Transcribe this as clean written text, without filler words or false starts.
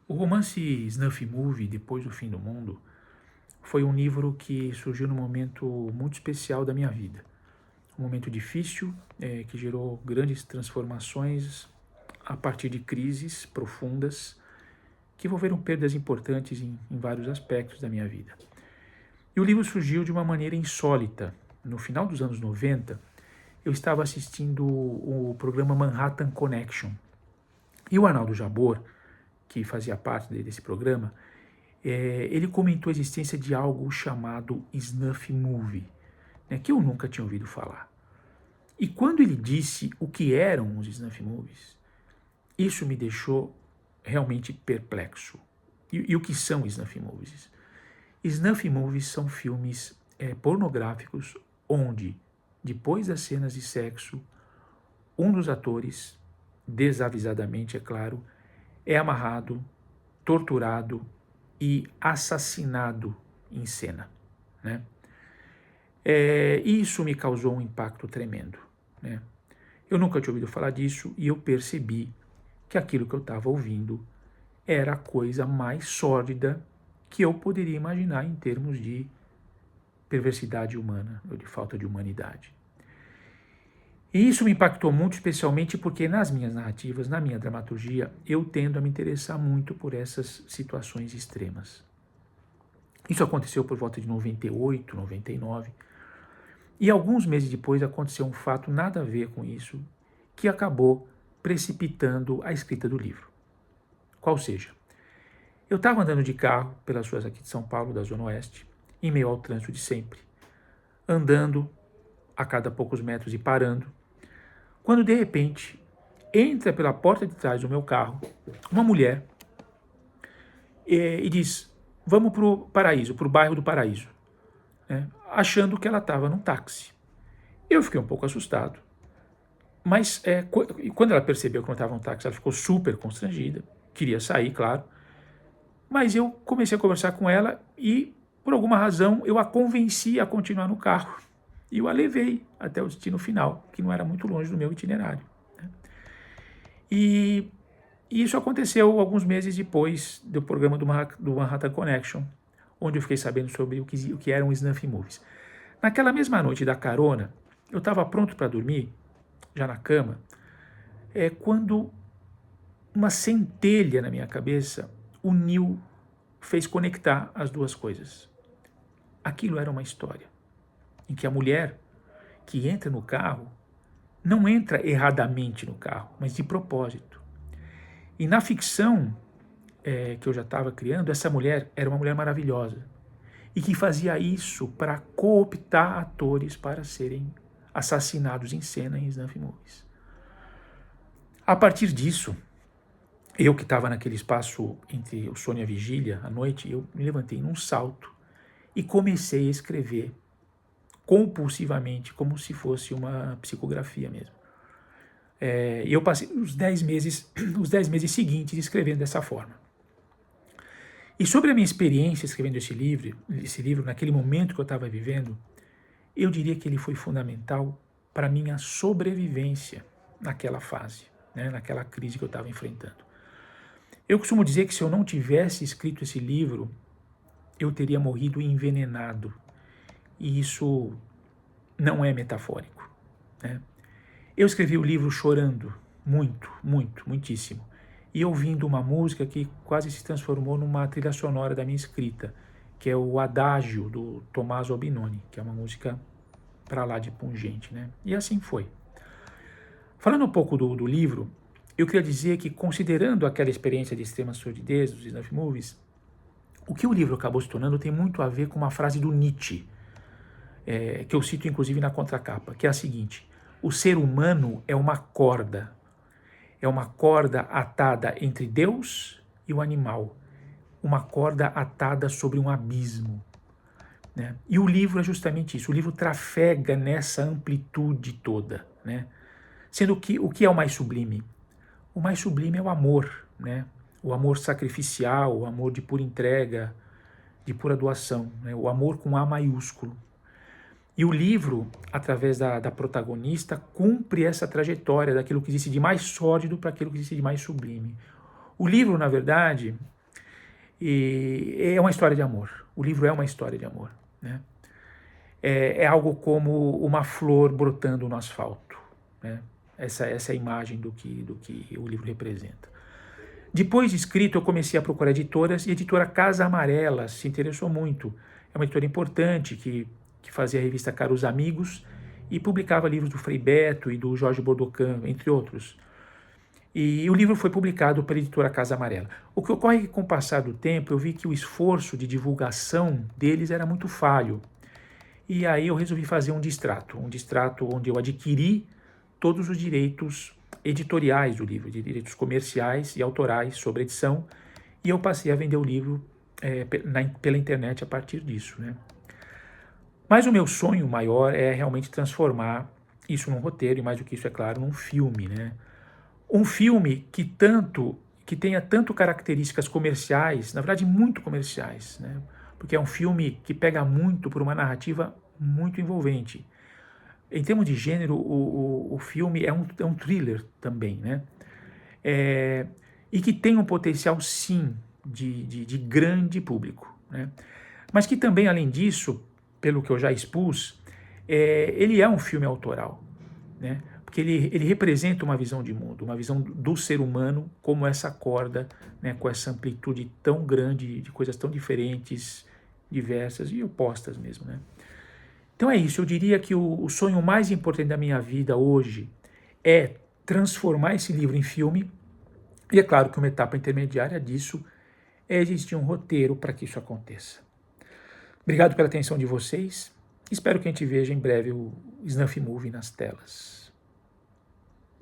O romance Snuff Movie, Depois do Fim do Mundo, foi um livro que surgiu num momento muito especial da minha vida. Um momento difícil, que gerou grandes transformações a partir de crises profundas que envolveram perdas importantes em vários aspectos da minha vida. E o livro surgiu de uma maneira insólita. No final dos anos 90, eu estava assistindo o programa Manhattan Connection. E o Arnaldo Jabor, que fazia parte desse programa, ele comentou a existência de algo chamado Snuff Movie, né, que eu nunca tinha ouvido falar. E quando ele disse o que eram os Snuff Movies, isso me deixou realmente perplexo. E o que são Snuff Movies? Snuff Movies são filmes pornográficos onde, depois das cenas de sexo, um dos atores, desavisadamente, é claro, é amarrado, torturado e assassinado em cena, né? Isso me causou um impacto tremendo, né? Eu nunca tinha ouvido falar disso e eu percebi que aquilo que eu estava ouvindo era a coisa mais sórdida que eu poderia imaginar em termos de perversidade humana ou de falta de humanidade. E isso me impactou muito, especialmente porque nas minhas narrativas, na minha dramaturgia, eu tendo a me interessar muito por essas situações extremas. Isso aconteceu por volta de 98, 99. E alguns meses depois aconteceu um fato nada a ver com isso, que acabou precipitando a escrita do livro. Qual seja, eu estava andando de carro pelas ruas aqui de São Paulo, da Zona Oeste, em meio ao trânsito de sempre, andando a cada poucos metros e parando, quando de repente entra pela porta de trás do meu carro uma mulher e diz: vamos para o Paraíso, para o bairro do Paraíso, né? Achando que ela estava num táxi. Eu fiquei um pouco assustado, mas quando ela percebeu que não estava num táxi, ela ficou super constrangida, queria sair, claro, mas eu comecei a conversar com ela e, por alguma razão, eu a convenci a continuar no carro. E eu a levei até o destino final, que não era muito longe do meu itinerário, né? E isso aconteceu alguns meses depois do programa do Manhattan Connection, onde eu fiquei sabendo sobre o que eram Snuff Movies. Naquela mesma noite da carona, eu estava pronto para dormir, já na cama, quando uma centelha na minha cabeça uniu, fez conectar as duas coisas. Aquilo era uma história em que a mulher que entra no carro não entra erradamente no carro, mas de propósito. E na ficção que eu já estava criando, essa mulher era uma mulher maravilhosa e que fazia isso para cooptar atores para serem assassinados em cena em Snuff Movies. A partir disso, eu que estava naquele espaço entre o sono e a vigília, à noite, eu me levantei num salto e comecei a escrever compulsivamente, como se fosse uma psicografia mesmo. E eu passei os 10 meses seguintes escrevendo dessa forma. E sobre a minha experiência escrevendo esse livro, naquele momento que eu estava vivendo, eu diria que ele foi fundamental para a minha sobrevivência naquela fase, né, naquela crise que eu estava enfrentando. Eu costumo dizer que se eu não tivesse escrito esse livro, eu teria morrido envenenado. E isso não é metafórico, né? Eu escrevi o livro chorando, muitíssimo, e ouvindo uma música que quase se transformou numa trilha sonora da minha escrita, que é o Adágio, do Tommaso Albinoni, que é uma música para lá de pungente, né? E assim foi. Falando um pouco do livro, eu queria dizer que, considerando aquela experiência de extrema sordidez dos Snuff Movies, o que o livro acabou se tornando tem muito a ver com uma frase do Nietzsche, que eu cito inclusive na contracapa, que é a seguinte: o ser humano é uma corda atada entre Deus e o animal, uma corda atada sobre um abismo, né? E o livro é justamente isso, o livro trafega nessa amplitude toda, né? Sendo que o que é o mais sublime? O mais sublime é o amor, né? O amor sacrificial, o amor de pura entrega, de pura doação, né? O amor com A maiúsculo. E o livro, através da protagonista, cumpre essa trajetória daquilo que existe de mais sórdido para aquilo que existe de mais sublime. O livro, na verdade, E é uma história de amor. O livro é uma história de amor, né? É algo como uma flor brotando no asfalto, né? Essa é a imagem do que o livro representa. Depois de escrito, eu comecei a procurar editoras, e a editora Casa Amarela se interessou muito. É uma editora importante que fazia a revista Caros Amigos e publicava livros do Frei Beto e do Jorge Bodocan, entre outros. E o livro foi publicado pela editora Casa Amarela. O que ocorre é que, com o passar do tempo, eu vi que o esforço de divulgação deles era muito falho. E aí eu resolvi fazer um distrato onde eu adquiri todos os direitos editoriais do livro, de direitos comerciais e autorais sobre a edição, e eu passei a vender o livro pela internet a partir disso, né? Mas o meu sonho maior é realmente transformar isso num roteiro, e mais do que isso, é claro, num filme, né? Um filme que tenha tanto características comerciais, na verdade muito comerciais, né? Porque é um filme que pega muito por uma narrativa muito envolvente. Em termos de gênero, o filme é um thriller também, né? E que tem um potencial, sim, de grande público, né? Mas que também, além disso, pelo que eu já expus, ele é um filme autoral, né? Porque ele representa uma visão de mundo, uma visão do ser humano como essa corda, né, com essa amplitude tão grande, de coisas tão diferentes, diversas e opostas mesmo, né? Então é isso, eu diria que o sonho mais importante da minha vida hoje é transformar esse livro em filme, e é claro que uma etapa intermediária disso é existir um roteiro para que isso aconteça. Obrigado pela atenção de vocês, espero que a gente veja em breve o Snuff Movie nas telas.